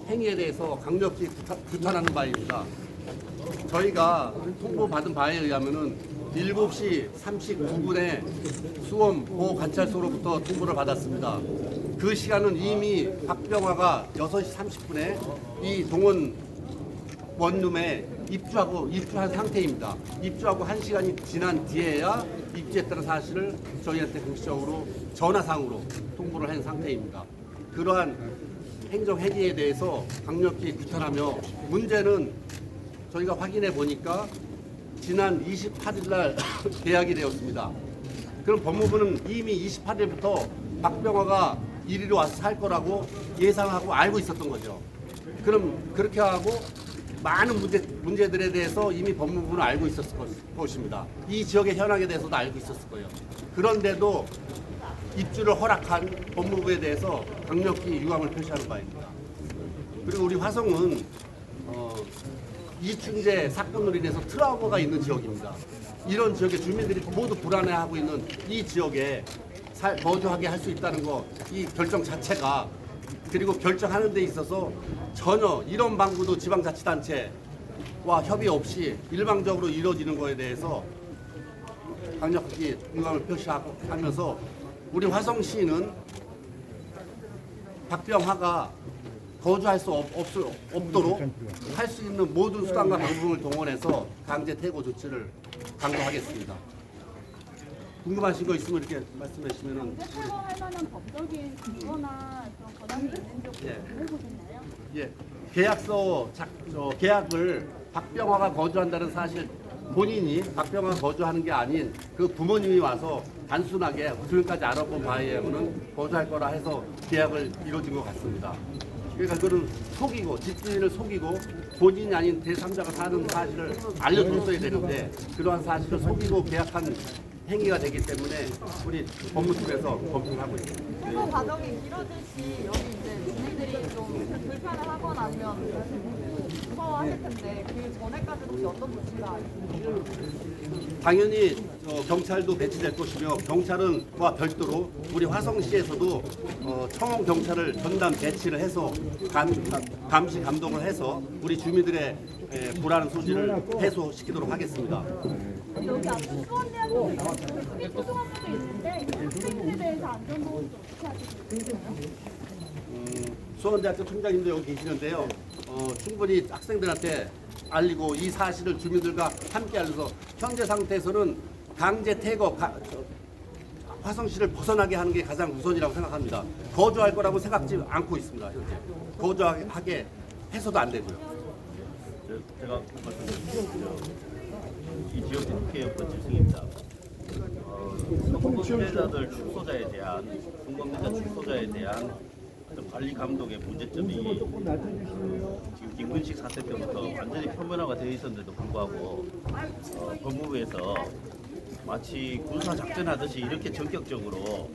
행위에 대해서 강력히 규탄하는 바입니다. 저희가 통보받은 바에 의하면은 7시 39분에 수원 보호관찰소로부터 통보를 받았습니다. 그 시간은 이미 박병화가 6시 30분에 이 동원 원룸에 입주한 상태입니다. 입주하고 1시간이 지난 뒤에야 입주했다는 사실을 저희한테 공식적으로 전화상으로 통보를 한 상태입니다. 그러한 행정행위에 대해서 강력히 규탄하며, 문제는 저희가 확인해 보니까 지난 28일 날 계약이 되었습니다. 그럼 법무부는 이미 28일부터 박병화가 이리로 와서 살 거라고 예상하고 알고 있었던 거죠. 그럼 그렇게 하고 많은 문제들에 대해서 이미 법무부는 알고 있었을 것입니다. 이 지역의 현황에 대해서도 알고 있었을 거예요. 그런데도 입주를 허락한 법무부에 대해서 강력히 유감을 표시하는 바입니다. 그리고 우리 화성은 이충재 사건으로 인해서 트라우마가 있는 지역입니다. 이런 지역의 주민들이 모두 불안해하고 있는 이 지역에 거주하게 할 수 있다는 거, 이 결정 자체가, 그리고 결정하는 데 있어서 전혀 이런 방구도 지방자치단체와 협의 없이 일방적으로 이루어지는 것에 대해서 강력하게 유감을 표시하면서, 우리 화성시는 박병화가 거주할 수 없도록 할 수 있는 모든 수단과 방법을 동원해서 강제 퇴거 조치를 강구하겠습니다. 궁금하신 거 있으면 이렇게 말씀해 주시면은. 강제 퇴거할 만한 법적인 근거나 그런 권한이 있는지 혹시 해보셨나요? 예, 계약을 박병화가 거주한다는 사실, 본인이 박병화가 거주하는 게 아닌 그 부모님이 와서 단순하게 지금까지 알아본 바에 의하면 거주할 거라 해서 계약을 이루어진 것 같습니다. 그러니까 그는 속이고, 집주인을 속이고 본인이 아닌 제3자가 사는 사실을 알려줬어야 되는데, 그러한 사실을 속이고 계약한 행위가 되기 때문에 우리 법무팀에서 검토를 하고 있습니다. 통보 과정이 길어질 시 여기 이제 주민들이 좀 불편을 하거나 아니면 무서워하실 텐데, 그 전에까지 혹시 어떤 조치가 있습니까? 당연히 경찰도 배치될 것이며, 경찰은과 별도로 우리 화성시에서도 청원 경찰을 전담 배치를 해서 감시 감독을 해서 우리 주민들의 불안 소지를 해소시키도록 하겠습니다. 여기 앞에 수원대학교 크게 초등학교도 있는데 학생들에 대해서 안전보호도 어떻게 하시고 있나요? 수원대학교 총장님도 여기 계시는데요. 충분히 학생들한테 알리고 이 사실을 주민들과 함께 알려서, 현재 상태에서는 강제 퇴거, 화성시를 벗어나게 하는 게 가장 우선이라고 생각합니다. 거주할 거라고 생각지 않고 있습니다. 현재 거주하게 해서도 안 되고요. 제가 말씀드린 이 지역 국회의원 질승입니다. 성범죄자들 출소자에 대한 관리 감독의 문제점이 지금 김근식 사태 때부터 완전히 표면화가 되어 있었는데도 불구하고 법무부에서 마치 군사 작전하듯이 이렇게 전격적으로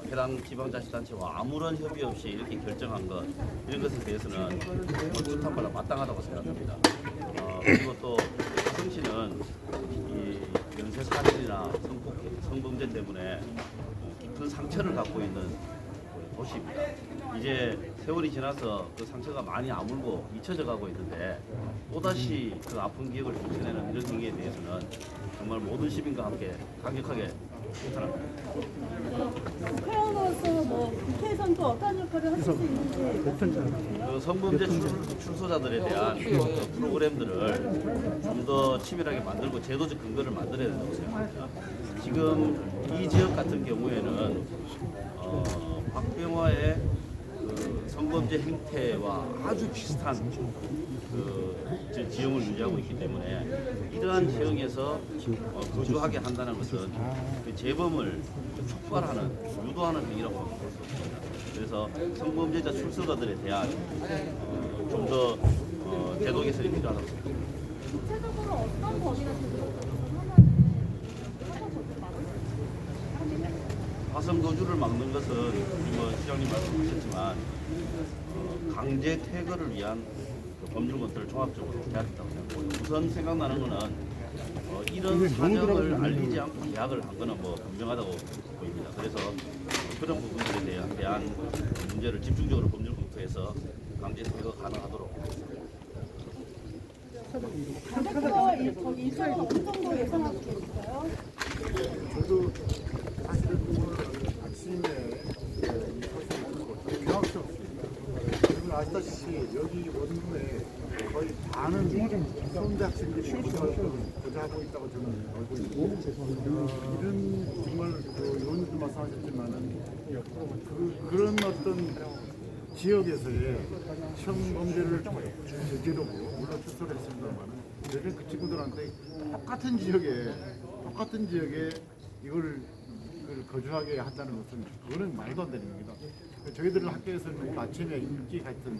해당 지방자치단체와 아무런 협의 없이 이렇게 결정한 것, 이런 것에 대해서는 추탄받아 마땅하다고 생각합니다. 그리고 또 화성시는 이 연쇄살인이나 성범죄 때문에 깊은 상처를 갖고 있는 도시입니다. 이제 세월이 지나서 그 상처가 많이 아물고 잊혀져 가고 있는데, 또다시 그 아픈 기억을 되새내는 이런 행위에 대해서는 정말 모든 시민과 함께 강력하게 비판합니다. 국회의원으로서 국회에서는 또 어떤 역할을 하실 수 있는지. 그 성범죄 출소자들에 대한 그 프로그램들을 좀 더 치밀하게 만들고 제도적 근거를 만들어야 된다고 생각합니다. 지금 이 지역 같은 경우에는 박병화의 그 성범죄 행태와 아주 비슷한 그 지형을 유지하고 있기 때문에, 이러한 지형에서 거주하게 한다는 것은 그 재범을 촉발하는, 유도하는 행위라고 볼 수 있습니다. 그래서 성범죄자 출소자들에 대한 좀 더 제도 개선이 필요하다고 생각합니다. 구체적으로 어떤 범위나 제도를 하면은 화성 거주를 막을 수 있을까요? 화성 거주를 막는 것은 시장님 말씀하셨지만 강제 퇴거를 위한 그 법률 검토를 종합적으로 해야 된다고 생각합니다. 우선 생각나는 것은 이런 사정을 알리지 않고 계약을 한 것은 분명하다고 보입니다. 그래서 그런 부분들에 대한 문제를 집중적으로 법률 검토해서 강제 퇴거 거기 인수는 어느 정도 예상하고 계실까요? 저도 사실은 오늘 아침에 경험치 없습니다. 여러분 아시다시피 여기 원룸에 거의 반은 수험대 학생들이 거주하고 있다고 저는 알고 있고 이런 정말 의원님도 말씀하셨지만은 그런 어떤 지역에서의 성범죄를 저지르고 물론 출소를 했습니다만 요즘 그 친구들한테 똑같은 지역에 이걸 거주하게 한다는 것은 그거는 말도 안 되는 겁니다. 저희들 학교에서는 아침에 일찍 하여튼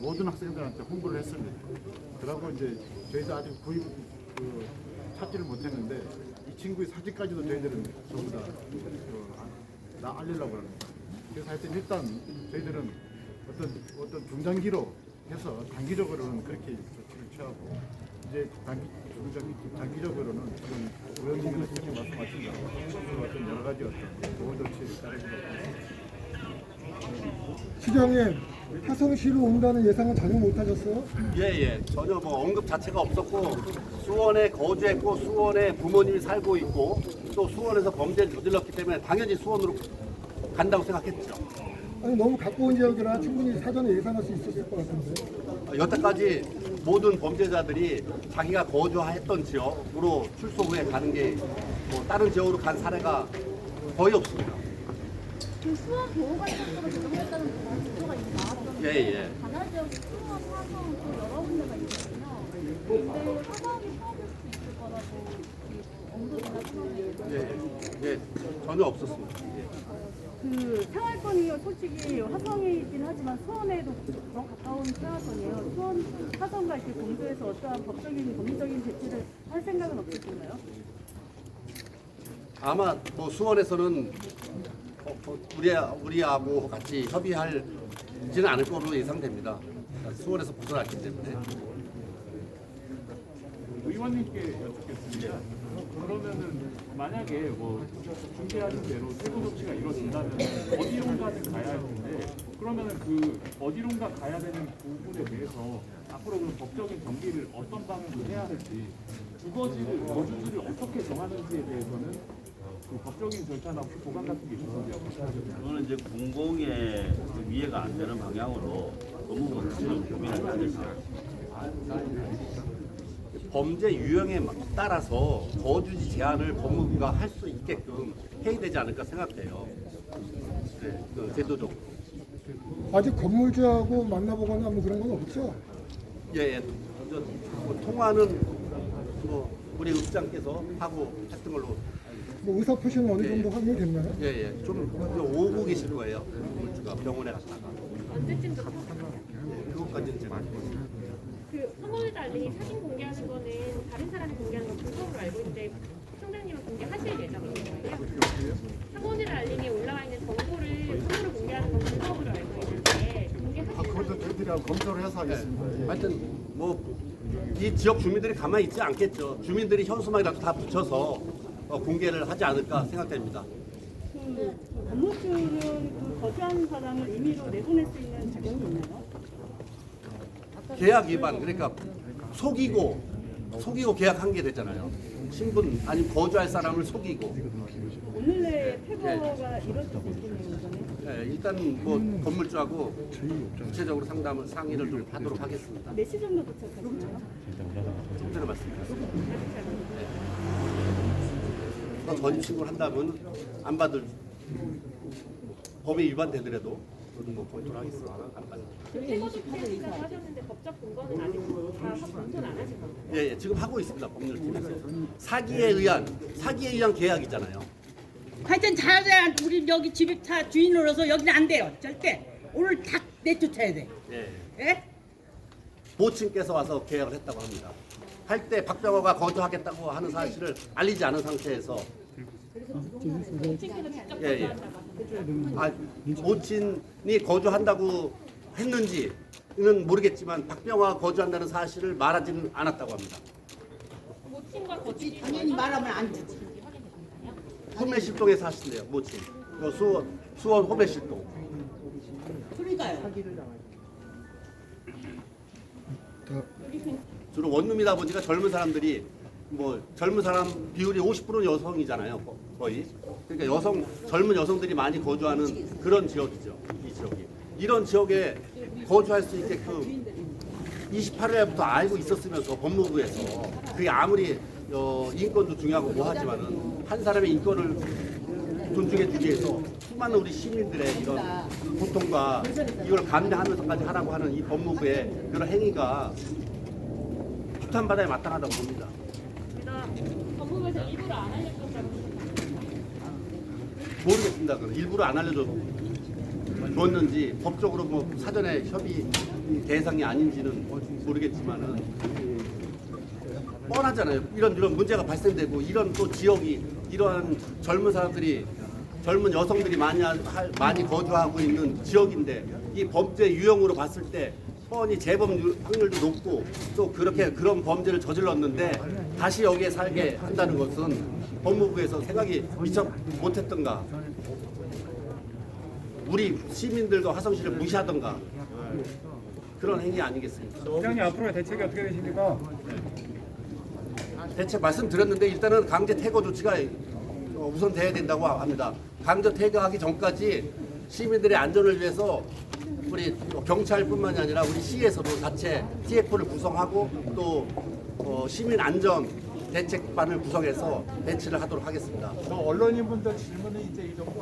모든 학생들한테 홍보를 했습니다. 그러고 이제 저희도 아직 찾지를 못했는데 이 친구의 사진까지도 저희들은 전부 다 알리려고 합니다. 그래서 하여튼 일단 저희들은 어떤 중장기로 해서 단기적으로는 그렇게 조치를 취하고 이제 단기적으로는 지금 의원님께서 말씀하신 대로 어떤 여러 가지 어떤 보호 조치를 따르기로 시장님, 화성시로 온다는 예상은 전혀 못하셨어요? 예. 전혀 뭐 언급 자체가 없었고 수원에 거주했고 수원에 부모님이 살고 있고 또 수원에서 범죄를 저질렀기 때문에 당연히 수원으로 간다고 생각했죠. 아니 너무 가까운 지역이라 충분히 사전에 예상할 수 있었을 것 같은데. 여태까지 모든 범죄자들이 자기가 거주했던 지역으로 출소 후에 가는 게 뭐 다른 지역으로 간 사례가 거의 없습니다. 그 수원 보호관찰소로 조정했다는 보도가 이미 나왔던데 예. 관할 지역이 수원, 화성 또 여러 군데가 있거든요. 근데 화성이 포함될 수 있을 거라고 언급이나 수원에 예. 전혀 없었습니다. 그 생활권이 솔직히 화성이긴 하지만 수원에도 더 가까운 생활권이에요. 수원, 화성과 이렇게 공조해서 어떠한 법적인, 법리적인 대치를 할 생각은 없으신가요? 아마 뭐 수원에서는 우리하고 같이 협의하지는 않을 거로 예상됩니다. 수원에서 벗어났기 때문에. 의원님께 여쭙겠습니다. 그러면은 만약에 뭐 중재하신 대로 세부 조치가 이루어진다면 어디론가는 가야 할 텐데 그러면은 그 어디론가 가야 되는 부분에 대해서 앞으로 그 법적인 전기를 어떤 방향으로 해야 할지 거주지를 어떻게 정하는지에 대해서는 그 법적인 절차나 혹시 보관 같은 게 있어서 그거는 이제 공공의 그 이해가 안 되는 방향으로 법무부가 지금 고민을 하고 있습니다. 범죄 유형에 따라서 거주지 제한을 법무부가 할 수 있게끔 해야 되지 않을까 생각해요. 네, 그 제도적으로. 아직 건물주하고 만나보거나 뭐 그런 건 없죠? 예. 뭐 통화는 뭐 우리 읍장께서 하고 했던 걸로. 뭐 의사표시는 어느 정도 확인이 됐나요? 예. 좀 오고 계실 거예요. 건물주가 병원에 갔다가. 언제쯤 그것까지는 제가 그 성범죄 달리 사진 공개하는 거는 다른 사람이 공개하는 건 불법으로 알고 있는데 총장님은 공개하실 예정인 거예요? 성범죄를 알림에 올라와 있는 정보를 손으로 공개하는 건 불법으로 알고 있는데 공개하실 그것도 저희들이 검토를 해서 하겠습니다. 예. 하여튼 뭐 이 지역 주민들이 가만히 있지 않겠죠. 주민들이 현수막이라도 다 붙여서 공개를 하지 않을까 생각됩니다. 그 건물주는 그 거주하는 사람을 임의로 내보낼 수 있는 자격이 있나요? 계약 위반 그러니까 속이고 계약한 게 됐잖아요. 신분 아니면 거주할 사람을 속이고. 오늘 내에 폐거가 이뤄질 수 있겠네요, 이거는. 네, 일단 뭐 건물주하고 구체적으로 상의를 좀 하도록 하겠습니다. 몇 시 정도 도착하시나요? 좀 전에 말씀드렸습니다. 전입 신고를 한다면 안 받을 법에 위반되더라도 저도 뭐 검토를 하겠습니다. 안 받는. 세부 조치하신다고 하셨는데 법적 근거는 아직 다 검토는 안 하신 건가요? 예, 지금 하고 있습니다. 법률팀에서 사기에 의한 계약이잖아요. 하여튼 자세한 우리 여기 집에 차 주인으로서 여기는 안 돼요. 절대 오늘 탁 내쫓아야 돼. 예. 예? 모친께서 와서 계약을 했다고 합니다. 할 때 박병호가 거주하겠다고 하는 사실을 알리지 않은 상태에서 모친께서 직접 예. 거주한다고 하셨어요. 아, 모친이 거주한다고 했는지는 모르겠지만 박병호가 거주한다는 사실을 말하지는 않았다고 합니다. 모친과 거주지 당연히 말하면 안 되지. 호매실동에 사신대요, 모친. 수원 호매실동. 그러니까요. 주로 원룸이다 보니까 젊은 사람들이 뭐 젊은 사람 비율이 50%는 여성이잖아요, 거의. 그러니까 젊은 여성들이 많이 거주하는 그런 지역이죠, 이 지역이. 이런 지역에 거주할 수 있게끔 28일부터 알고 있었으면서 법무부에서 그게 아무리 인권도 중요하고 뭐 하지만은 한 사람의 인권을 존중해 주기 위해서 수많은 우리 시민들의 이런 고통과 이걸 감내하면서까지 하라고 하는 이 법무부의 그런 행위가 규탄받아야 마땅하다고 봅니다. 법무부에서 일부러 안 알려줬다고 모르겠습니다. 그건 일부러 안 알려줬는지 법적으로 뭐 사전에 협의 대상이 아닌지는 모르겠지만은 뻔하잖아요. 이런 문제가 발생되고 이런 또 지역이 이러한 젊은 사람들이 젊은 여성들이 많이 거주하고 있는 지역인데 이 범죄 유형으로 봤을 때 뻔히 재범 확률도 높고 또 그런 범죄를 저질렀는데 다시 여기에 살게 한다는 것은 법무부에서 생각이 미처 못했던가 우리 시민들도 화성시를 무시하던가 그런 행위 아니겠습니까? 시장님 앞으로의 대책이 어떻게 되십니까? 대책 말씀드렸는데 일단은 강제 퇴거 조치가 우선 돼야 된다고 합니다. 강제 퇴거하기 전까지 시민들의 안전을 위해서 우리 경찰뿐만이 아니라 우리 시에서도 자체 TF를 구성하고 또 시민 안전 대책반을 구성해서 배치를 하도록 하겠습니다. 언론인분들 질문이 이제 이 정도